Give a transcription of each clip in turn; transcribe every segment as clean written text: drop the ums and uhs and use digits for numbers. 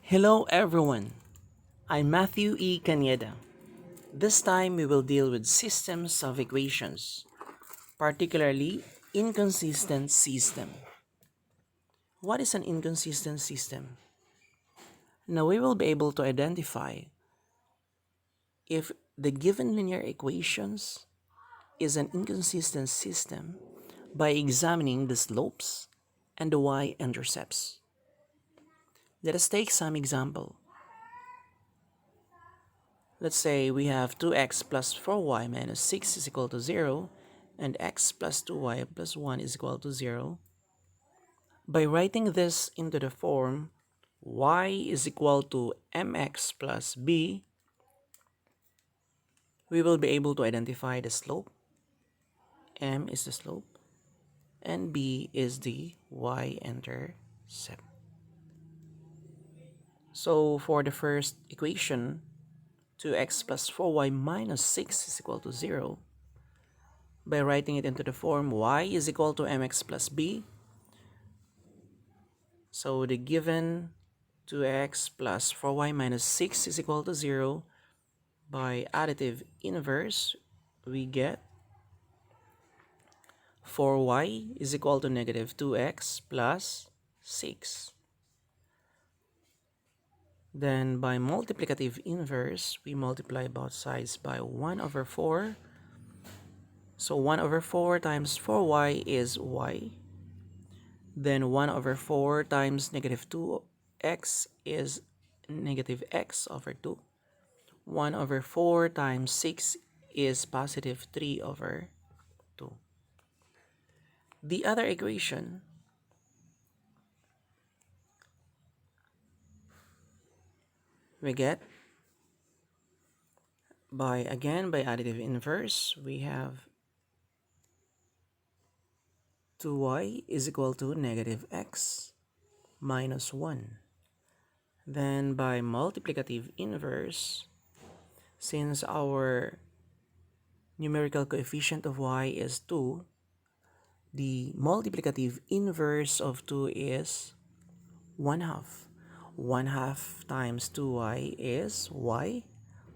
Hello everyone, I'm Matthew E. Caneda. This time we will deal with systems of equations, particularly inconsistent system. What is an inconsistent system? Now we will be able to identify if the given linear equations is an inconsistent system by examining the slopes and the y-intercepts. Let us take some example. Let's say we have 2x plus 4y minus 6 is equal to 0 and x plus 2y plus 1 is equal to 0. By writing this into the form y is equal to mx plus b, we will be able to identify the slope. M is the slope and b is the y-intercept. So for the first equation, 2x plus 4y minus 6 is equal to 0. By writing it into the form y is equal to mx plus b, so the given 2x plus 4y minus 6 is equal to 0. By additive inverse, we get 4y is equal to negative 2x plus 6. Then by multiplicative inverse, we multiply both sides by 1 over 4. So 1 over 4 times 4y is y. Then 1 over 4 times negative 2x is negative x over 2. 1 over 4 times 6 is positive 3 over 2. The other equation, we get by additive inverse, we have 2y is equal to negative x minus 1. Then by multiplicative inverse, since our numerical coefficient of y is 2, the multiplicative inverse of 2 is 1 half. 1 half times 2y is y.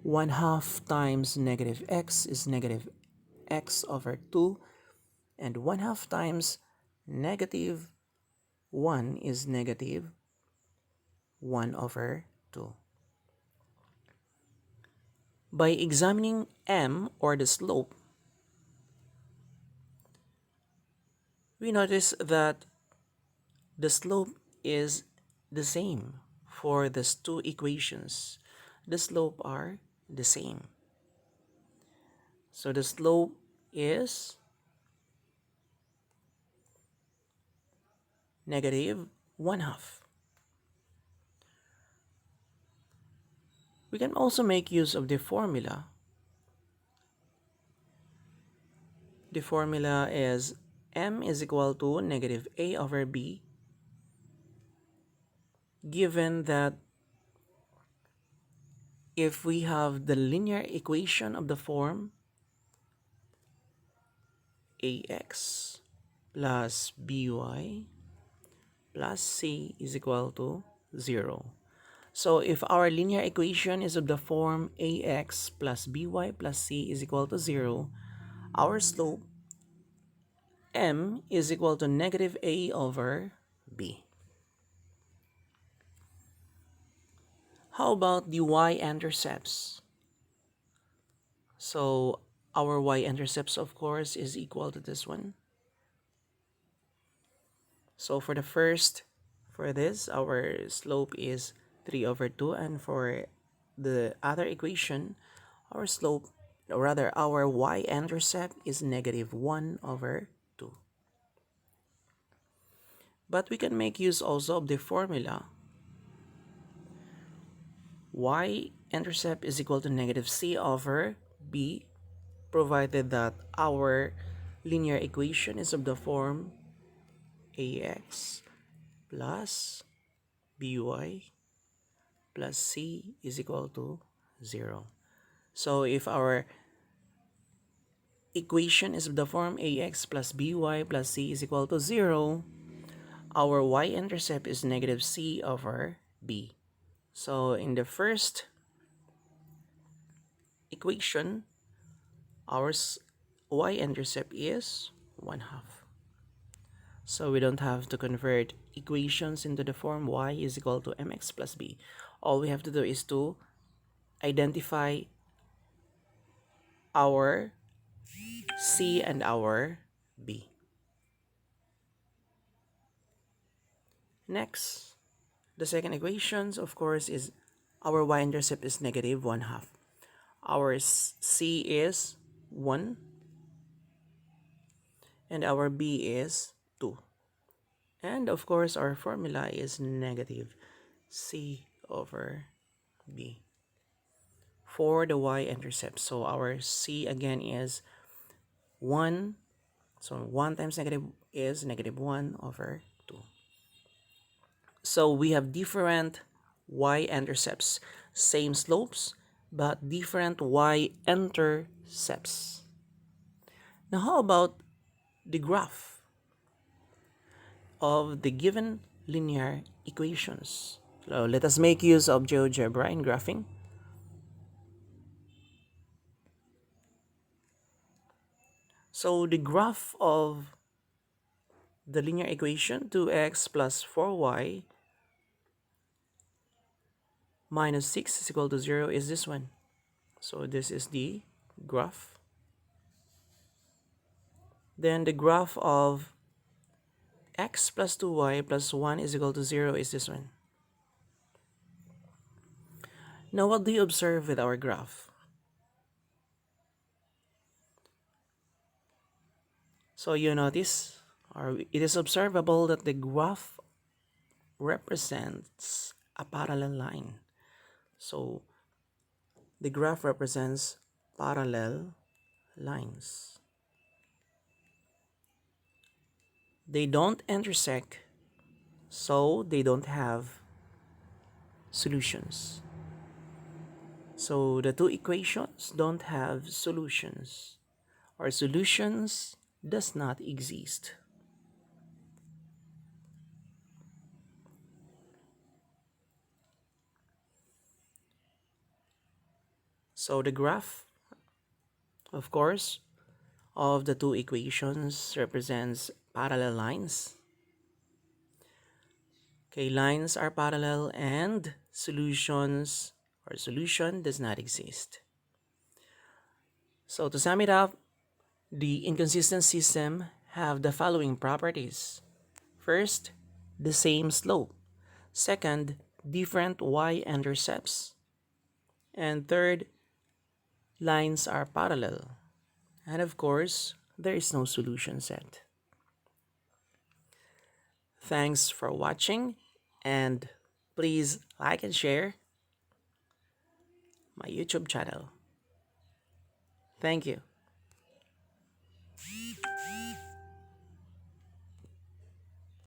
1 half times negative x is negative x over 2. And 1 half times negative 1 is negative 1 over 2. By examining m, or the slope, we notice that the slope is the same for these two equations. The slope are the same. So the slope is negative 1 half. We can also make use of the formula. The formula is m is equal to negative a over b, given that if we have the linear equation of the form ax plus by plus c is equal to 0. So if our linear equation is of the form ax plus by plus c is equal to 0, our slope m is equal to negative a over b. How about the y-intercepts? So our y-intercepts, of course, is equal to this one. So for this, our slope is 3 over 2. And for the other equation, our slope, or rather our y-intercept is negative 1 over 2. But we can make use also of the formula. Y-intercept is equal to negative c over b, provided that our linear equation is of the form ax plus by plus c is equal to 0. So if our equation is of the form ax plus by plus c is equal to 0, our y-intercept is negative c over b. So in the first equation, our y-intercept is 1/2. So we don't have to convert equations into the form y is equal to mx plus b. All we have to do is to identify our c and our b. Next, the second equation, of course, is our y-intercept is negative 1/2. Our c is 1 and our b is 2. And of course, our formula is negative c over b for the y-intercept. So our c again is 1. So 1 times negative is negative 1 over 2. So we have different y-intercepts, same slopes, but different y-intercepts. Now how about the graph of the given linear equations? So let us make use of GeoGebra in graphing. So the graph of the linear equation 2x plus 4y minus 6 is equal to 0 is this one. So this is the graph. Then the graph of x plus 2y plus 1 is equal to 0 is this one. Now what do you observe with our graph? So you notice, or it is observable that the graph represents a parallel line. So the graph represents parallel lines. They don't intersect, so they don't have solutions. So the two equations don't have solutions, or solutions does not exist. So the graph, of course, of the two equations represents parallel lines. Okay, lines are parallel and solutions or solution does not exist. So to sum it up, the inconsistent system have the following properties. First, the same slope. Second, different y-intercepts. And third, lines are parallel. And of course, there is no solution set. Thanks for watching, and please like and share my YouTube channel. Thank you.